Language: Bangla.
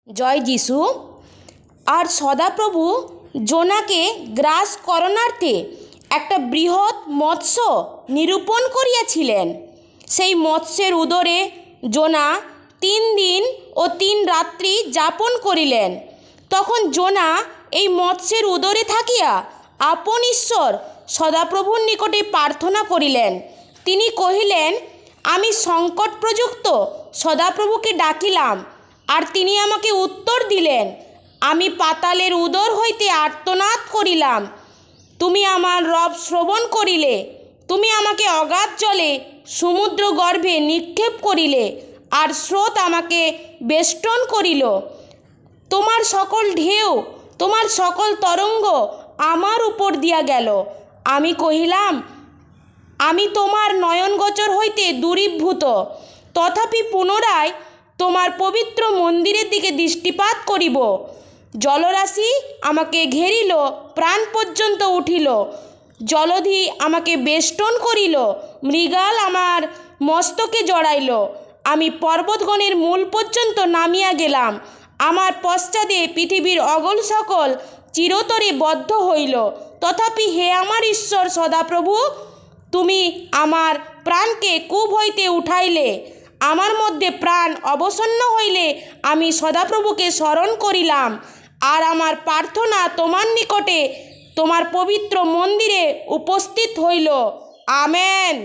জয় যিশু। আর সদাপ্রভু জোনাকে গ্রাস করণার্থে একটা বৃহৎ মৎস্য নিরূপণ করিয়াছিলেন। সেই মৎস্যের উদরে জোনা 3 দিন ও 3 রাত্রি যাপন করিলেন। তখন জোনা এই মৎস্যের উদরে থাকিয়া আপন ঈশ্বর সদাপ্রভুর নিকটে প্রার্থনা করিলেন। তিনি কহিলেন, আমি সংকট প্রযুক্ত সদাপ্রভুকে ডাকিলাম, আর তিনি আমাকে উত্তর দিলেন। আমি পাতালের উদর হইতে আর্তনাদ করিলাম, তুমি আমার রব শ্রবণ করিলে। তুমি আমাকে অগাধ জলে সমুদ্র গর্ভে নিক্ষেপ করিলে, আর স্রোত আমাকে বেষ্টন করিল। তোমার সকল ঢেউ, তোমার সকল তরঙ্গ আমার উপর দিয়া গেল। আমি কহিলাম, আমি তোমার নয়নগোচর হইতে দূরীভূত, তথাপি পুনরায় তোমার পবিত্র মন্দিরের দিকে দৃষ্টিপাত করিব। জলরাশি আমাকে ঘেরিল, প্রাণ পর্যন্ত উঠিল, জলধি আমাকে বেষ্টন করিল, মৃগাল আমার মস্তকে জড়াইল। আমি পর্বতগণের মূল পর্যন্ত নামিয়া গেলাম, আমার পশ্চাদে পৃথিবীর অগল সকল চিরতরে বদ্ধ হইল। তথাপি হে আমার ঈশ্বর সদাপ্রভু, তুমি আমার প্রাণকে কূপ হইতে উঠাইলে। আমার মধ্যে প্রাণ অবসন্ন হইলে আমি সদাপ্রভুকে স্মরণ করিলাম, আর আমার প্রার্থনা তোমার নিকটে তোমার পবিত্র মন্দিরে উপস্থিত হইল। আমেন।